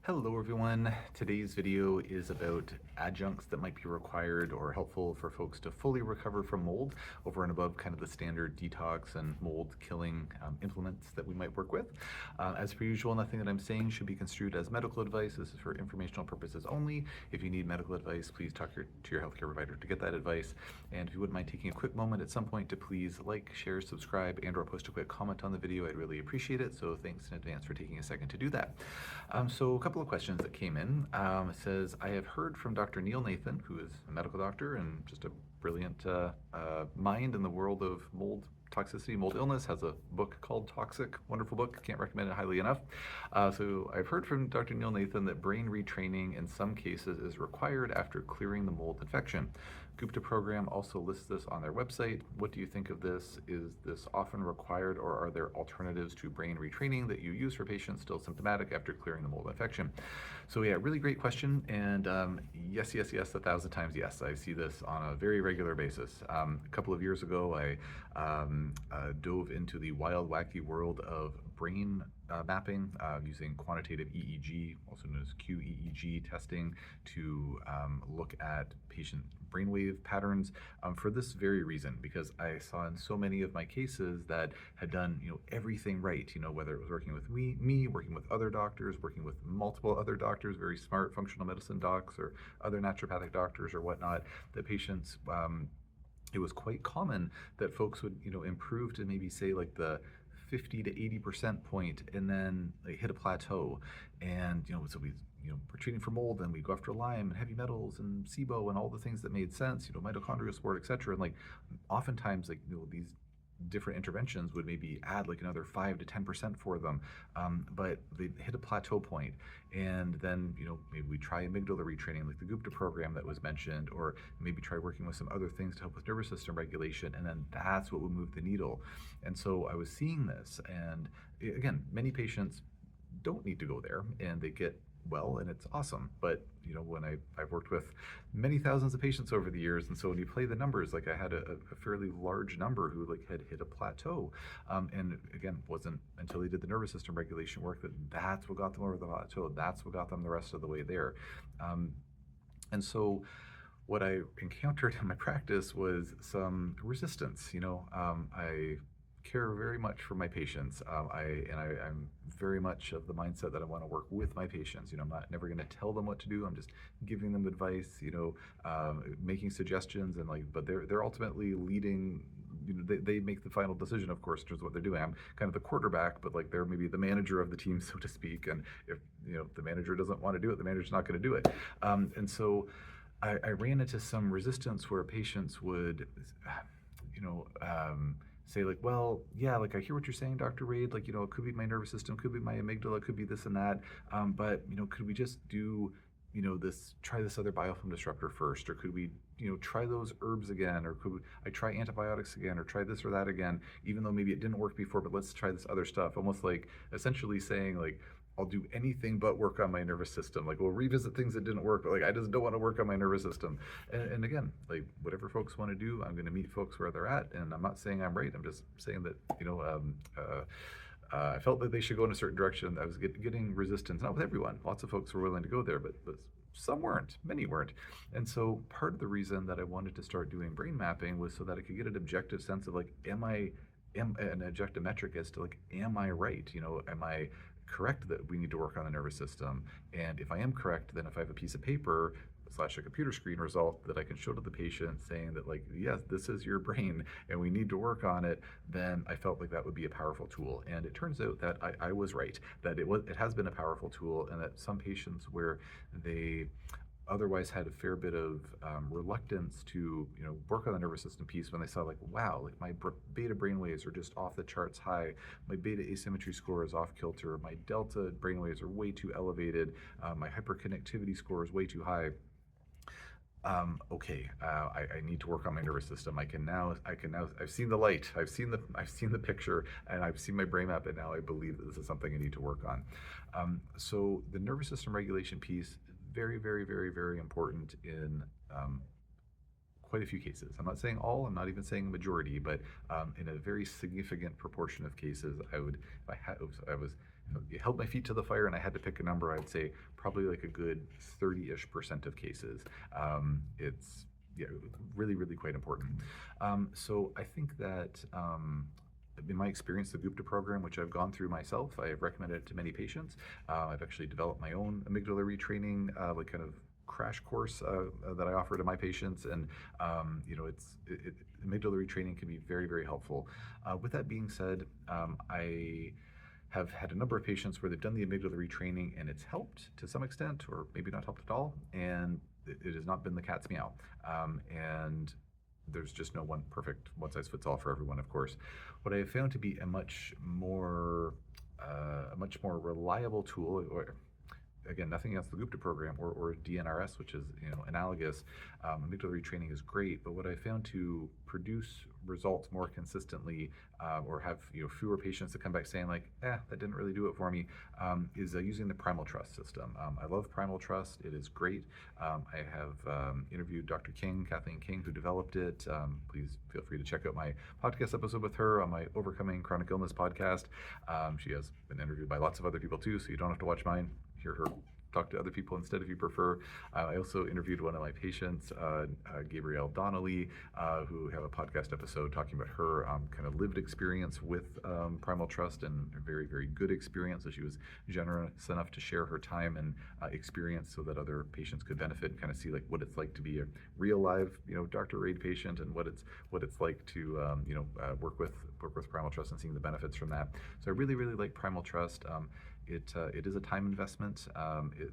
Hello everyone. Today's video is about adjuncts that might be required or helpful for folks to fully recover from mold over and above kind of the standard detox and mold killing implements that we might work with. As per usual, nothing that I'm saying should be construed as medical advice. This is for informational purposes only. If you need medical advice, please talk to your healthcare provider to get that advice. And if you wouldn't mind taking a quick moment at some point to please like, share, subscribe, and or post a quick comment on the video, I'd really appreciate it. So thanks in advance for taking a second to do that. So a couple of questions that came in. It says, I have heard from Dr. Neil Nathan, who is a medical doctor and just a brilliant mind in the world of mold toxicity, mold illness, has a book called Toxic, wonderful book, can't recommend it highly enough. So I've heard from Dr. Neil Nathan that brain retraining in some cases is required after clearing the mold infection. Gupta program also lists this on their website. What do you think of this? Is this often required, or are there alternatives to brain retraining that you use for patients still symptomatic after clearing the mold infection? So yeah, really great question, and yes, 1,000 times yes. I see this on a very regular basis. A couple of years ago, I dove into the wild, wacky world of brain mapping using quantitative EEG, also known as QEEG testing, to look at patient brainwave patterns for this very reason, because I saw in so many of my cases that had done everything right, whether it was working with me, working with other doctors, working with multiple other doctors, very smart functional medicine docs or other naturopathic doctors or whatnot, that patients it was quite common that folks would improve to maybe say like the 50 to 80% point and then they hit a plateau. And so we're treating for mold and we go after Lyme and heavy metals and SIBO and all the things that made sense, mitochondrial support, etc. And like oftentimes these different interventions would maybe add like another 5 to 10% for them, but they hit a plateau point, and then maybe we try amygdala retraining like the Gupta program that was mentioned, or maybe try working with some other things to help with nervous system regulation, and then that's what would move the needle. And so I was seeing this, and again, many patients don't need to go there and they get well and it's awesome. But when I've worked with many thousands of patients over the years, and so when you play the numbers, like I had a fairly large number who had hit a plateau, and again, wasn't until they did the nervous system regulation work that's what got them over the plateau, that's what got them the rest of the way there. And so what I encountered in my practice was some resistance. I care very much for my patients. I'm very much of the mindset that I want to work with my patients. I'm never going to tell them what to do. I'm just giving them advice, making suggestions, and but they're ultimately leading. They make the final decision, of course, in terms of what they're doing. I'm kind of the quarterback, but they're maybe the manager of the team, so to speak. And if the manager doesn't want to do it, the manager's not going to do it. And so I ran into some resistance where patients would, say well, yeah, I hear what you're saying, Dr. Raid, it could be my nervous system, could be my amygdala, it could be this and that, but could we just do try this other biofilm disruptor first, or could we try those herbs again, or could I try antibiotics again, or try this or that again, even though maybe it didn't work before, but let's try this other stuff, almost essentially saying I'll do anything but work on my nervous system. We'll revisit things that didn't work, but I just don't want to work on my nervous system. And again, whatever folks want to do, I'm going to meet folks where they're at. And I'm not saying I'm right. I'm just saying that, I felt that they should go in a certain direction. I was getting resistance, not with everyone. Lots of folks were willing to go there, but some weren't, many weren't. And so part of the reason that I wanted to start doing brain mapping was so that I could get an objective sense of an objective metric as to am I right? Am I correct that we need to work on the nervous system? And if I am correct, then if I have a piece of paper / a computer screen result that I can show to the patient saying that yes, this is your brain and we need to work on it, then I felt like that would be a powerful tool. And it turns out that I was right, that it has been a powerful tool, and that some patients where they otherwise had a fair bit of reluctance to work on the nervous system piece, when they saw wow, my beta brainwaves are just off the charts high, my beta asymmetry score is off kilter, my delta brainwaves are way too elevated, my hyperconnectivity score is way too high. Okay, I need to work on my nervous system. I can now, I've seen the light, I've seen the picture, and I've seen my brain map, and now I believe that this is something I need to work on. So the nervous system regulation piece, very, very, very, very important in quite a few cases. I'm not saying all, I'm not even saying a majority, but in a very significant proportion of cases, if held my feet to the fire and I had to pick a number, I'd say probably like a good 30-ish% of cases. It's yeah, really, really quite important. So I think that in my experience, the Gupta program, which I've gone through myself, I have recommended it to many patients. I've actually developed my own amygdala retraining, like kind of crash course that I offer to my patients, and amygdala retraining can be very, very helpful. With that being said, I have had a number of patients where they've done the amygdala retraining and it's helped to some extent, or maybe not helped at all, and it has not been the cat's meow. And there's just no one perfect one-size-fits-all for everyone, of course. What I have found to be a much more reliable tool, or again, nothing against the Gupta program or DNRS, which is analogous. Amygdala retraining is great, but what I found to produce results more consistently, or have fewer patients that come back saying like, that didn't really do it for me, is using the Primal Trust system. I love Primal Trust; it is great. I have interviewed Dr. King, Kathleen King, who developed it. Please feel free to check out my podcast episode with her on my Overcoming Chronic Illness podcast. She has been interviewed by lots of other people too, so you don't have to watch mine. Hear her talk to other people instead if you prefer. I also interviewed one of my patients, Gabrielle Donnelly, who have a podcast episode talking about her kind of lived experience with Primal Trust, and a very, very good experience. So she was generous enough to share her time and experience so that other patients could benefit and kind of see like what it's like to be a real live, Dr. Raid patient, and what it's like to work with Primal Trust and seeing the benefits from that. So I really, really like Primal Trust. It is a time investment.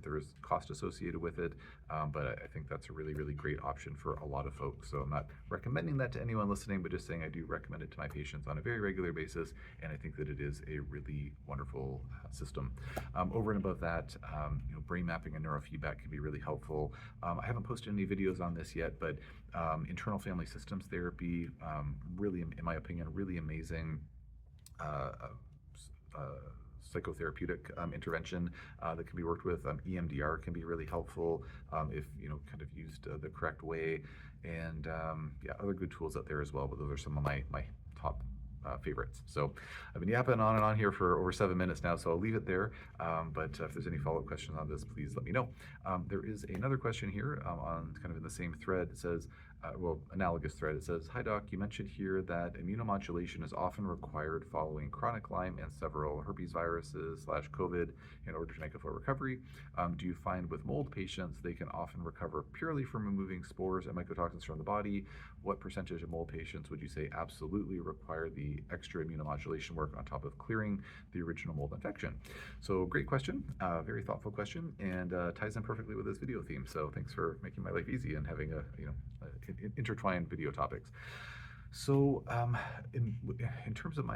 There is cost associated with it, but I think that's a really, really great option for a lot of folks. So I'm not recommending that to anyone listening, but just saying I do recommend it to my patients on a very regular basis, and I think that it is a really wonderful system. Over and above that, brain mapping and neurofeedback can be really helpful. I haven't posted any videos on this yet, but internal family systems therapy, really, in my opinion, really amazing psychotherapeutic intervention that can be worked with. EMDR can be really helpful if kind of used the correct way, and other good tools out there as well. But those are some of my top favorites. So I've been yapping on and on here for over 7 minutes now, so I'll leave it there. But if there's any follow-up questions on this, please let me know. There is another question here on kind of in the same thread. It says, analogous thread. It says, "Hi doc, you mentioned here that immunomodulation is often required following chronic Lyme and several herpes viruses / COVID in order to make a full recovery. Do you find with mold patients they can often recover purely from removing spores and mycotoxins from the body? What percentage of mold patients would you say absolutely require the extra immunomodulation work on top of clearing the original mold infection?" So great question, very thoughtful question, and ties in perfectly with this video theme. So thanks for making my life easy and having intertwined video topics. So in terms of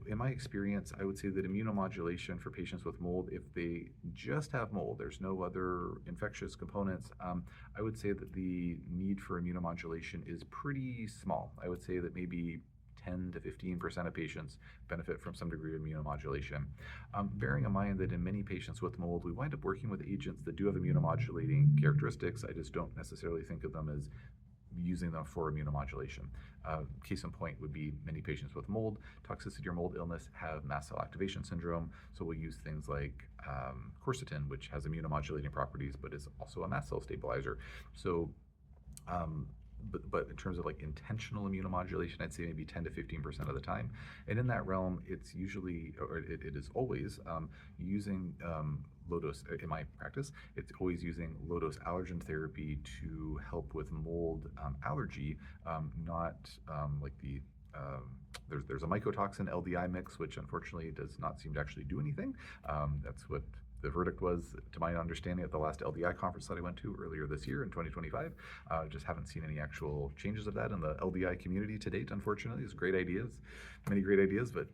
in my experience, I would say that immunomodulation for patients with mold, if they just have mold, there's no other infectious components, I would say that the need for immunomodulation is pretty small. I would say that maybe 10 to 15% of patients benefit from some degree of immunomodulation. Bearing in mind that in many patients with mold, we wind up working with agents that do have immunomodulating characteristics. I just don't necessarily think of them as using them for immunomodulation. Case in point would be many patients with mold toxicity or mold illness have mast cell activation syndrome, so we'll use things like quercetin, which has immunomodulating properties but is also a mast cell stabilizer. So but in terms of like intentional immunomodulation, I'd say maybe 10 to 15% of the time. And in that realm, it's usually, or it is always using low dose, in my practice, it's always using low dose allergen therapy to help with mold allergy, not like the there's a mycotoxin LDI mix, which unfortunately does not seem to actually do anything. That's what the verdict was, to my understanding, at the last LDI conference that I went to earlier this year in 2025. Just haven't seen any actual changes of that in the LDI community to date, unfortunately. It's great ideas, many great ideas, but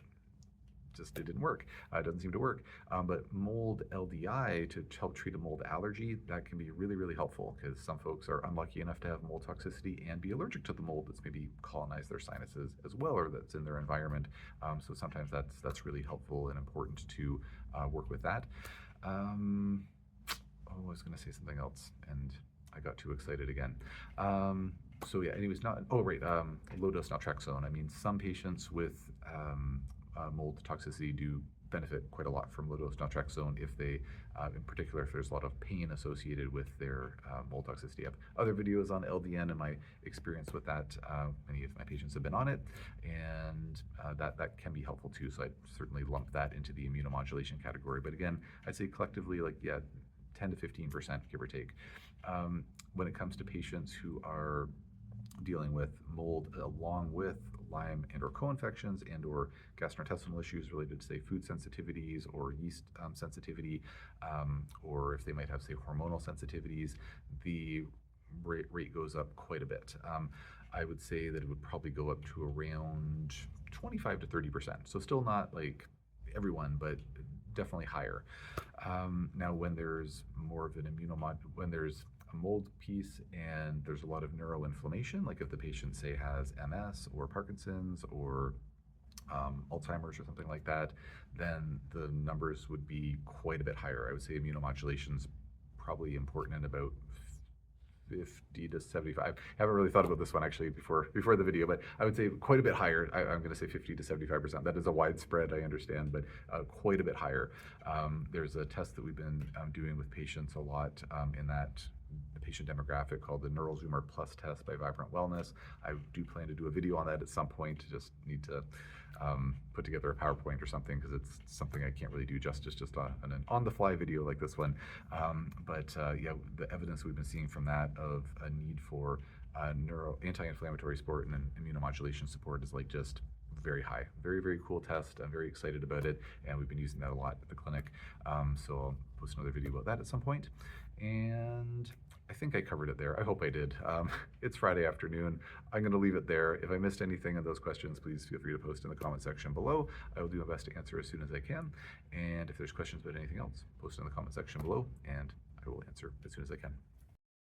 just it didn't work. It doesn't seem to work. But mold LDI to help treat a mold allergy, that can be really, really helpful, because some folks are unlucky enough to have mold toxicity and be allergic to the mold that's maybe colonized their sinuses as well, or that's in their environment. So sometimes that's really helpful and important to work with that. I was going to say something else, and I got too excited again. So yeah, anyways, low dose naltrexone. I mean, some patients with mold toxicity do benefit quite a lot from low-dose naltrexone if they, in particular, if there's a lot of pain associated with their mold toxicity. I have other videos on LDN and my experience with that. Many of my patients have been on it, and that can be helpful too. So I certainly lump that into the immunomodulation category. But again, I'd say collectively, like, yeah, 10 to 15%, give or take. When it comes to patients who are dealing with mold along with Lyme and or co-infections and or gastrointestinal issues related to, say, food sensitivities or yeast sensitivity, or if they might have, say, hormonal sensitivities, the rate goes up quite a bit. I would say that it would probably go up to around 25 to 30%. So still not like everyone, but definitely higher. Now, when there's more of an when there's a mold piece and there's a lot of neuroinflammation, like if the patient, say, has MS or Parkinson's or Alzheimer's or something like that, then the numbers would be quite a bit higher. I would say immunomodulation's probably important in about 50 to 75. I haven't really thought about this one actually before the video, but I would say quite a bit higher. I'm going to say 50 to 75%. That is a wide spread, I understand, but quite a bit higher. There's a test that we've been doing with patients a lot in that the patient demographic called the Neural Zoomer Plus test by Vibrant Wellness. I do plan to do a video on that at some point. Just need to put together a PowerPoint or something, because it's something I can't really do justice just on an on-the-fly video like this one. Yeah, the evidence we've been seeing from that of a need for anti-inflammatory support and immunomodulation support is like just very high. Very, very cool test. I'm very excited about it, and we've been using that a lot at the clinic. So I'll post another video about that at some point. And I think I covered it there. I hope I did. It's Friday afternoon. I'm going to leave it there. If I missed anything of those questions, please feel free to post in the comment section below. I will do my best to answer as soon as I can. And if there's questions about anything else, post in the comment section below, and I will answer as soon as I can.